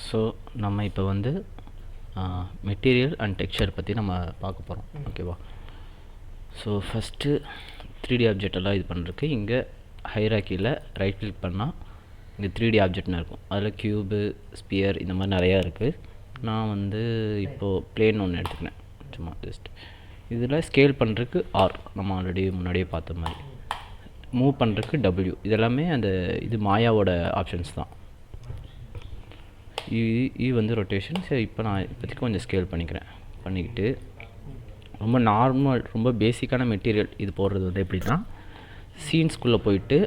So நம்ம இப்போ வந்து மெட்டீரியல் அண்ட் டெக்ஸ்சர் பற்றி நம்ம பார்க்க போகிறோம். ஓகேவா? ஸோ ஃபஸ்ட்டு 3D ஆப்ஜெக்ட் எல்லாம் இது பண்ணுறதுக்கு இங்கே ஹைராக்கியில் ரைட் கிளிக் பண்ணால் இங்கே 3D ஆப்ஜெக்ட்னு இருக்கும். அதில் க்யூபு, ஸ்பியர் இந்த மாதிரி நிறையா இருக்குது. நான் வந்து இப்போது பிளேன் ஒன்று எடுத்துக்கினேன். சும்மா ஜஸ்ட் இதில் ஸ்கேல் பண்ணுறதுக்கு R, நம்ம ஆல்ரெடி முன்னாடியே பார்த்த மாதிரி. மூவ் பண்ணுறதுக்கு W. இதெல்லாமே அந்த இது மாயாவோட ஆப்ஷன்ஸ் தான். வந்து ரொட்டேஷன். சரி, இப்போ நான் இப்போதைக்கு கொஞ்சம் ஸ்கேல் பண்ணிக்கிட்டு ரொம்ப நார்மல், ரொம்ப பேசிக்கான மெட்டீரியல் இது போடுறது வந்து எப்படின்னா, சீன்ஸ்குள்ளே போயிட்டு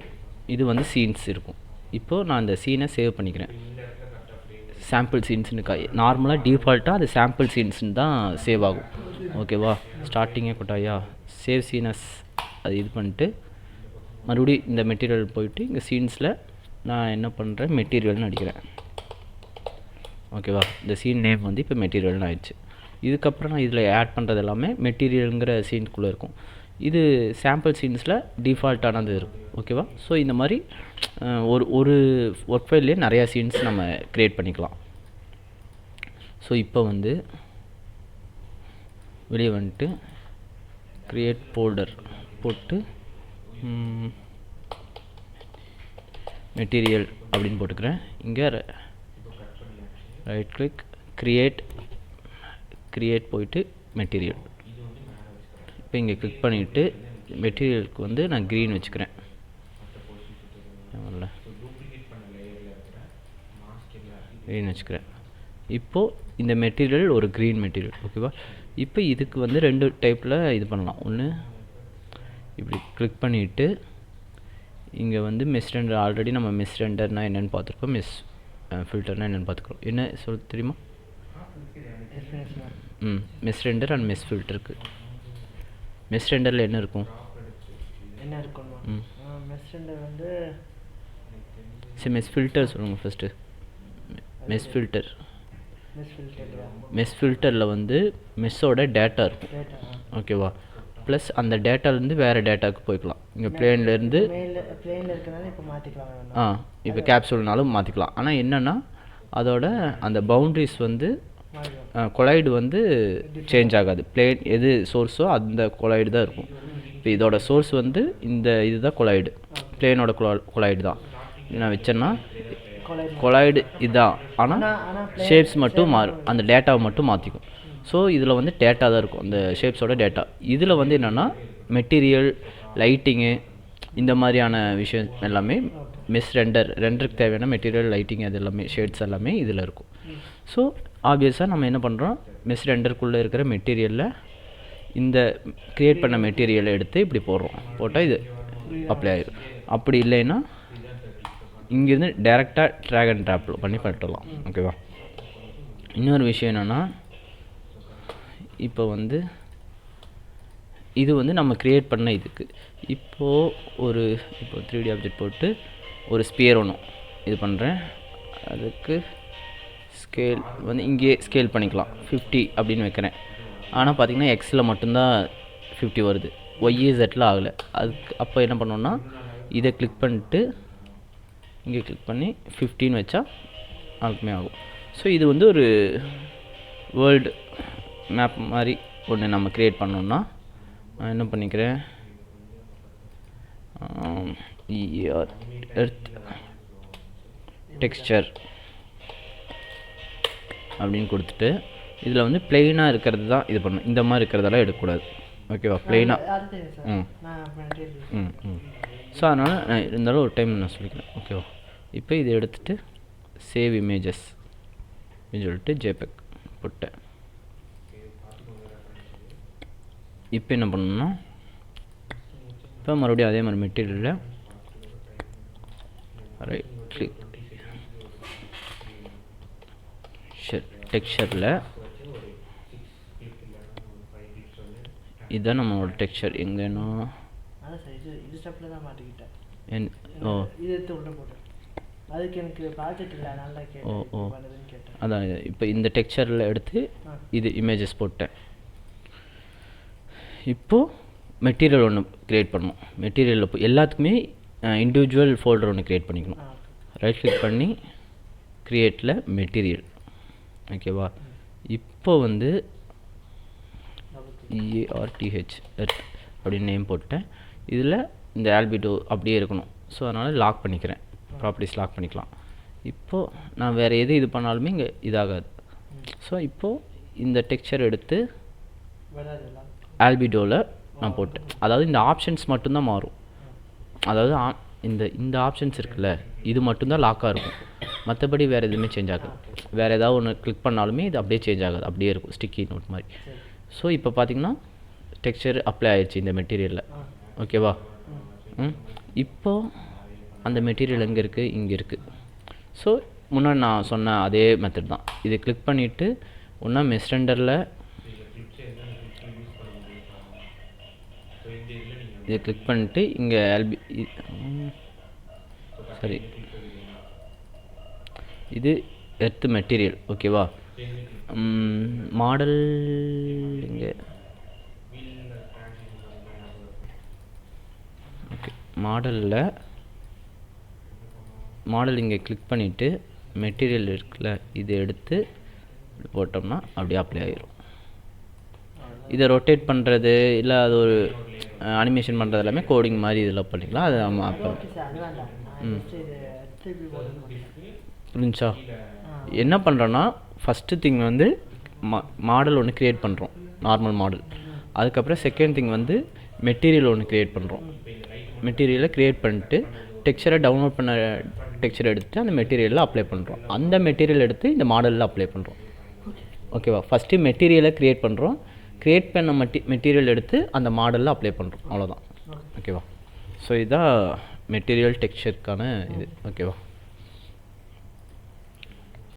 இது வந்து சீன்ஸ் இருக்கும். இப்போது நான் அந்த சீனை சேவ் பண்ணிக்கிறேன். சாம்பிள் சீன்ஸ்னு நார்மலாக டிஃபால்ட்டாக அது சாம்பிள் சீன்ஸ்னு தான் சேவ் ஆகும். ஓகேவா? ஸ்டார்டிங்கே கொட்டாயா சேவ் சீனஸ் அது இது பண்ணிட்டு மறுபடியும் இந்த மெட்டீரியல் போயிட்டு இங்கே சீன்ஸில் நான் என்ன பண்ணுறேன், மெட்டீரியல்னு அடிக்கிறேன். ஓகேவா? இந்த சீன் நேம் வந்து இப்போ மெட்டீரியல்னு ஆயிடுச்சு. இதுக்கப்புறம் நான் இதில் ஆட் பண்ணுறது எல்லாமே மெட்டீரியலுங்கிற சீனுக்குள்ளே இருக்கும். இது சாம்பிள் சீன்ஸில் டிஃபால்ட்டானது இருக்கும். ஓகேவா? ஸோ இந்த மாதிரி ஒரு ஒர்க் ஃபைல்லே நிறையா சீன்ஸ் நம்ம க்ரியேட் பண்ணிக்கலாம். ஸோ இப்போ வந்து வெளியே வந்துட்டு க்ரியேட் ஃபோல்டர் போட்டு மெட்டீரியல் அப்படின்னு போட்டுக்கிறேன். இங்கே ரைட் கிளிக் கிரியேட் போயிட்டு மெட்டீரியல். இப்போ இங்கே கிளிக் பண்ணிவிட்டு மெட்டீரியலுக்கு வந்து நான் க்ரீன் வச்சுக்கிறேன். க்ரீன் வச்சுக்கிறேன். இப்போது இந்த மெட்டீரியல் ஒரு க்ரீன் மெட்டீரியல். ஓகேவா? இப்போ இதுக்கு வந்து 2 டைப்பில் இது பண்ணலாம். ஒன்று இப்படி கிளிக் பண்ணிவிட்டு இங்கே வந்து மெஷ் ரெண்டர், ஆல்ரெடி நம்ம மெஷ் ரெண்டர்னால் என்னென்னு பார்த்துருக்கோம், மெஷ் ஃபில்டர்னால் என்னென்னு பார்த்துக்கிறோம். என்ன சொல்ல தெரியுமா? மெஷ் ரெண்டர் அண்ட் மெஷ் ஃபில்டருக்கு. மெஷ் ரெண்டரில் என்ன இருக்கும்? சரி, மெஷ் ஃபில்டர் சொல்லுங்கள் ஃபஸ்ட்டு. மெஷ் ஃபில்டரில் வந்து மெஷ்ஷோட டேட்டா இருக்கும். ஓகேவா? ப்ளஸ் அந்த டேட்டாலேருந்து வேறு டேட்டாவுக்கு போய்க்கலாம். இங்கே பிளேன்லேருந்து இப்போ கேப்சூல்னாலும் மாற்றிக்கலாம். ஆனால் என்னென்னா அதோட அந்த பவுண்ட்ரிஸ் வந்து கொலைடு வந்து சேஞ்ச் ஆகாது. பிளேன் எது சோர்ஸோ அந்த கொலைடு தான் இருக்கும். இப்போ இதோட சோர்ஸ் வந்து இந்த இதுதான் கொலைடு, பிளேனோட கொலைடு தான். நான் வச்சேன்னா கொலைடு இதுதான், ஆனால் ஷேப்ஸ் மட்டும் மாறும், அந்த டேட்டாவை மட்டும் மாற்றிக்கும். ஸோ இதில் வந்து டேட்டா தான் இருக்கும், அந்த ஷேப்ஸோட டேட்டா. இதில் வந்து என்னென்னா மெட்டீரியல், லைட்டிங்கு, இந்த மாதிரியான விஷயம் எல்லாமே மெஷ் ரெண்டருக்கு தேவையான மெட்டீரியல், லைட்டிங், அது எல்லாமே ஷேட்ஸ் எல்லாமே இதில் இருக்கும். ஸோ ஆப்வியஸாக நம்ம என்ன பண்ணுறோம், மெஷ் ரெண்டருக்குள்ளே இருக்கிற மெட்டீரியலில் இந்த க்ரியேட் பண்ண மெட்டீரியலை எடுத்து இப்படி போட்டால் இது அப்ளை ஆகிடும். அப்படி இல்லைன்னா இங்கேருந்து டேரெக்டாக ட்ராக் அண்ட் ட்ராப் பண்ணி பண்ணிடலாம். ஓகேவா? இன்னொரு விஷயம் என்னென்னா, இப்போ வந்து இது வந்து நம்ம க்ரியேட் பண்ண இதுக்கு இப்போது இப்போ 3D ஆப்ஜெக்ட் போட்டு ஒரு ஸ்பியர் ஒன்று இது பண்ணுறேன். அதுக்கு ஸ்கேல் வந்து இங்கேயே ஸ்கேல் பண்ணிக்கலாம், 50 அப்படின்னு வைக்கிறேன். ஆனால் பார்த்திங்கன்னா எக்ஸில் மட்டும்தான் 50 வருது, ஒய்இசெட்டில் ஆகலை. அதுக்கு அப்போ என்ன பண்ணோன்னா இதை கிளிக் பண்ணிட்டு இங்கே கிளிக் பண்ணி 15 வச்சா அதுக்குமே ஆகும். ஸோ இது வந்து ஒரு வேர்ல்டு மேப் மாதிரி ஒன்று நம்ம க்ரியேட் பண்ணோன்னா நான் என்ன பண்ணிக்கிறேன், எர்த் டெக்ஸ்சர் அப்படின்னு கொடுத்துட்டு இதில் வந்து பிளெயினாக இருக்கிறது தான் இது பண்ணணும். இந்த மாதிரி இருக்கிறதெல்லாம் எடுக்கக்கூடாது. ஓகேவா? பிளெயினாக. ஸோ அதனால் நான் இருந்தாலும் ஒரு டைம் நான் சொல்லிக்கிறேன். ஓகேவா? இப்போ இதை எடுத்துகிட்டு சேவ் இமேஜஸ் அப்படின்னு சொல்லிட்டு ஜேபெக் போட்டேன். இப்போ என்ன பண்ணணும்னா, இப்போ மறுபடியும் அதே மாதிரி மெட்டீரியலில் ரைட் கிளிக் டெக்ஸ்சரில் இதுதான் நம்மளோட டெக்ஸ்சர். எங்கன்னா அதான் இப்போ இந்த டெக்ஸ்சரில் எடுத்து இது இமேஜஸ் போட்டேன். இப்போது மெட்டீரியல் ஒன்று க்ரியேட் பண்ணணும். மெட்டீரியலில் எல்லாத்துக்குமே இண்டிவிஜுவல் ஃபோல்டர் ஒன்று க்ரியேட் பண்ணிக்கணும். ரைட் கிளிக் பண்ணி க்ரியேட்டில் மெட்டீரியல் ஓகேவா. இப்போ வந்து EARTH எர்த் அப்படின்னு நேம் போட்டேன். இதில் இந்த ஆல்பிடோ அப்படியே இருக்கணும். ஸோ அதனால் லாக் பண்ணிக்கிறேன், ப்ராப்பர்ட்டிஸ் லாக் பண்ணிக்கலாம். இப்போது நான் வேறு எது இது பண்ணாலுமே இங்கே இதாகாது. ஸோ இப்போது இந்த டெக்ஸ்சர் எடுத்து ஆல்பிடோவில் நான் போட்டேன். அதாவது இந்த ஆப்ஷன்ஸ் மட்டும்தான் மாறும். அதாவது இந்த ஆப்ஷன்ஸ் இருக்குல்ல, இது மட்டும்தான் லாக்காக இருக்கும். மற்றபடி வேறு எதுவுமே சேஞ்ச் ஆகாது. வேறு ஏதாவது ஒன்று கிளிக் பண்ணாலுமே இது அப்படியே சேஞ்ச் ஆகாது, அப்படியே இருக்கும் ஸ்டிக்கி நோட் மாதிரி. ஸோ இப்போ பார்த்தீங்கன்னா டெக்ஸ்சர் அப்ளை ஆயிடுச்சு இந்த மெட்டீரியலில். ஓகேவா. இப்போது அந்த மெட்டீரியல் எங்கே இருக்குது, இங்கே இருக்குது. ஸோ முன்னாடி நான் சொன்ன அதே மெத்தட் தான். இதை கிளிக் பண்ணிவிட்டு ஒன்றா மெஷ் ரெண்டரில் இதை கிளிக் பண்ணிட்டு இங்கே சரி இது எர்த் மெட்டீரியல். ஓகேவா. மாடல் இங்கே ஓகே. மாடல் இங்கே கிளிக் பண்ணிவிட்டு மெட்டீரியல் இருக்குல்ல, இதை எடுத்து போட்டோம்னா அப்படியே அப்ளை ஆகிரும். இதை ரொட்டேட் பண்ணுறது இல்லை அது ஒரு அனிமேஷன் பண்ணுறது எல்லாமே கோடிங் மாதிரி இதில் பண்ணிக்கலாம். அது நம்ம புரிஞ்சா. என்ன பண்ணுறோன்னா ஃபஸ்ட்டு திங் வந்து மாடல் ஒன்று க்ரியேட் பண்ணுறோம், நார்மல் மாடல். அதுக்கப்புறம் செகண்ட் திங் வந்து மெட்டீரியல் ஒன்று க்ரியேட் பண்ணுறோம். மெட்டீரியலை க்ரியேட் பண்ணிட்டு டெக்ஸ்சரை டவுன்லோட் பண்ண டெக்ஸ்சர் எடுத்துகிட்டு அந்த மெட்டீரியலில் அப்ளை பண்ணுறோம். அந்த மெட்டீரியல் எடுத்து இந்த மாடலில் அப்ளை பண்ணுறோம். ஓகேவா. ஃபஸ்ட்டு மெட்டீரியலை க்ரியேட் பண்ணுறோம், க்ரியேட் பண்ண மெட்டீரியல் எடுத்து அந்த மாடலில் அப்ளை பண்ணுறோம். அவ்வளோதான். ஓகேவா. ஸோ இதுதான் மெட்டீரியல் டெக்ஸ்சருக்கான இது. ஓகேவா.